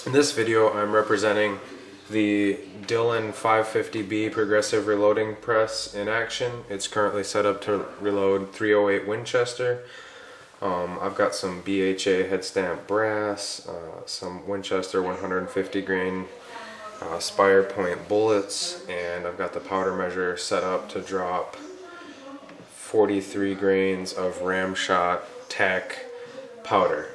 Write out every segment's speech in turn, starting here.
In this video, I'm representing the Dillon 550B progressive reloading press in action. It's currently set up to reload 308 Winchester. I've got some BHA head stamp brass, some Winchester 150 grain spire point bullets, and I've got the powder measure set up to drop 43 grains of Ramshot TAC powder.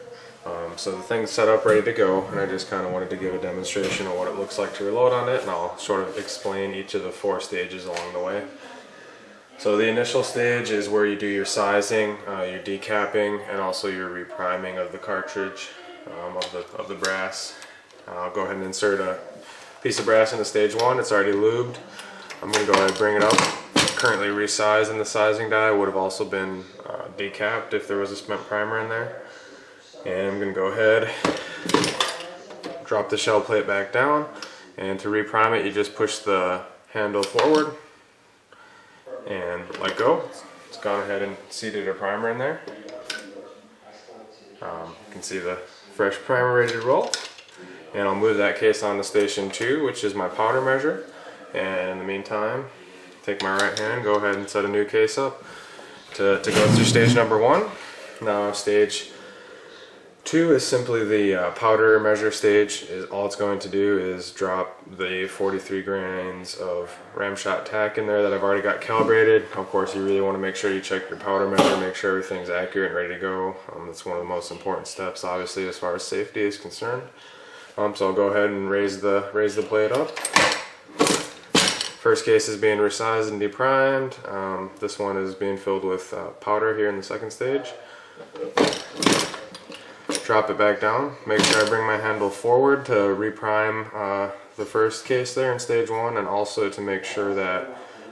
So the thing's set up ready to go, and I just kind of wanted to give a demonstration of what it looks like to reload on it, and I'll sort of explain each of the 4 stages along the way. So the initial stage is where you do your sizing, your decapping, and also your repriming of the cartridge of the brass. I'll go ahead and insert a piece of brass into stage 1. It's already lubed. I'm going to go ahead and bring it up. Currently resized, and the sizing die would have also been decapped if there was a spent primer in there. And I'm going to go ahead, drop the shell plate back down, and to reprime it you just push the handle forward and let go. It's gone ahead and seated a primer in there. You can see the fresh primer ready to roll. And I'll move that case on to station 2, which is my powder measure. And in the meantime, take my right hand, go ahead and set a new case up to go through stage number 1. Now stage 2 is simply the powder measure stage. All it's going to do is drop the 43 grains of Ramshot TAC in there that I've already got calibrated. Of course, you really want to make sure you check your powder measure, make sure everything's accurate and ready to go. That's one of the most important steps, obviously, as far as safety is concerned. So I'll go ahead and raise the plate up. First case is being resized and deprimed. This one is being filled with powder here in the second stage. Drop it back down. Make sure I bring my handle forward to reprime the first case there in stage 1, and also to make sure that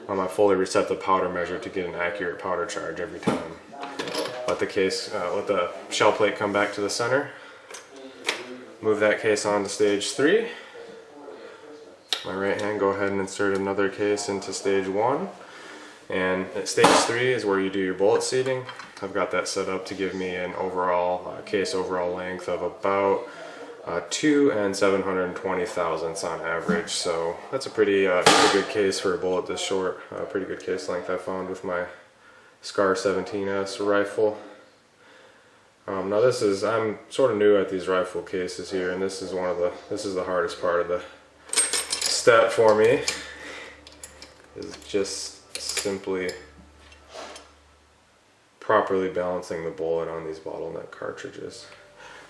I fully reset the powder measure to get an accurate powder charge every time. Let the shell plate come back to the center. Move that case on to stage 3. My right hand, go ahead and insert another case into stage 1. And at stage 3 is where you do your bullet seating. I've got that set up to give me an overall case overall length of about 2 720 thousandths on average. So that's a pretty good case for a bullet this short. Pretty good case length I found with my SCAR 17S rifle. Now I'm sort of new at these rifle cases here, and this is the hardest part of the step for me. Is just simply properly balancing the bullet on these bottleneck cartridges.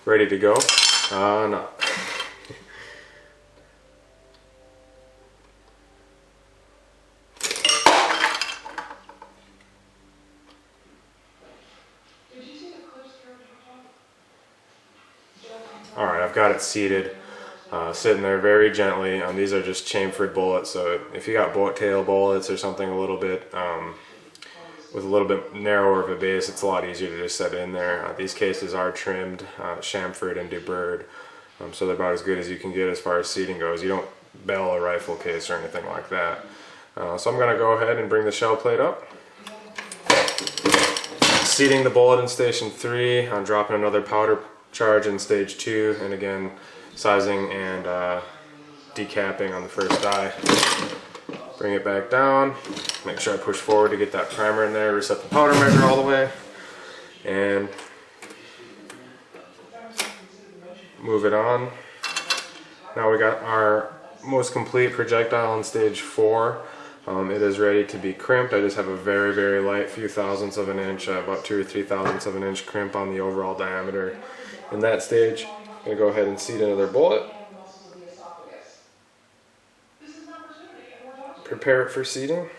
Ready to go? No. Alright, I've got it seated, sitting there very gently. These are just chamfered bullets, so if you got bullet tail bullets or something a little bit with a little bit narrower of a base, it's a lot easier to just set in there. These cases are trimmed, chamfered and deburred, so they're about as good as you can get as far as seating goes. You don't bell a rifle case or anything like that. So I'm going to go ahead and bring the shell plate up. Seating the bullet in station 3, I'm dropping another powder charge in stage 2, and again sizing and decapping on the first die. Bring it back down, make sure I push forward to get that primer in there, reset the powder measure all the way, and move it on. Now we got our most complete projectile in stage 4. It is ready to be crimped. I just have a very, very light few thousandths of an inch, about 2 or 3 thousandths of an inch crimp on the overall diameter. In that stage, I'm going to go ahead and seat another bullet. Prepare it for seating.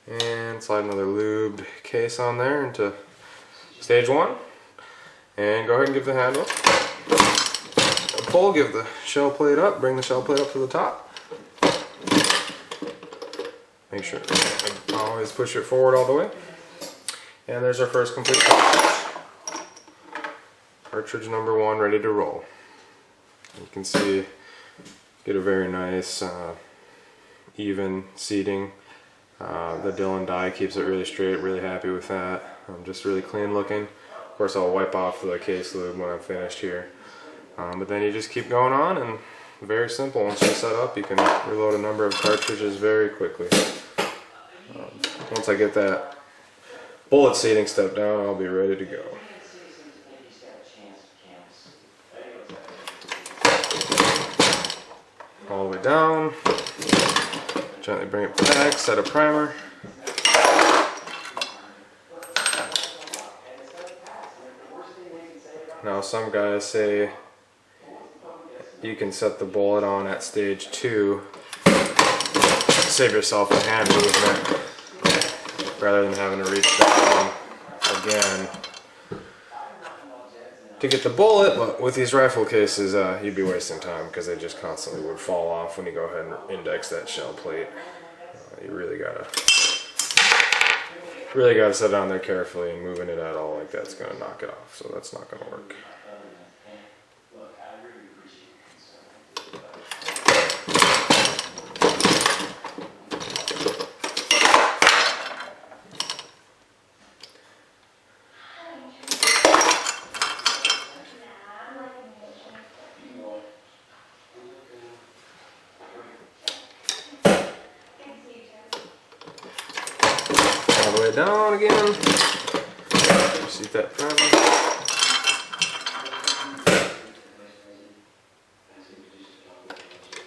And slide another lubed case on there into stage 1. And go ahead and give the handle a pull, give the shell plate up, bring the shell plate up to the top. Make sure I always push it forward all the way. And there's our first complete cartridge. Cartridge number 1 ready to roll. You can see, get a very nice even seating. The Dillon die keeps it really straight, really happy with that. Just really clean looking. Of course, I'll wipe off the case lube when I'm finished here. But then you just keep going on, and very simple. Once you set up, you can reload a number of cartridges very quickly. Once I get that bullet seating step down, I'll be ready to go. All the way down, gently bring it back, set a primer. Now some guys say you can set the bullet on at stage 2, save yourself a hand movement rather than having to reach down again to get the bullet. But with these rifle cases, you'd be wasting time because they just constantly would fall off when you go ahead and index that shell plate. You really gotta set it on there carefully, and moving it at all like that's gonna knock it off. So that's not gonna work. All the way down again. Seat that primer.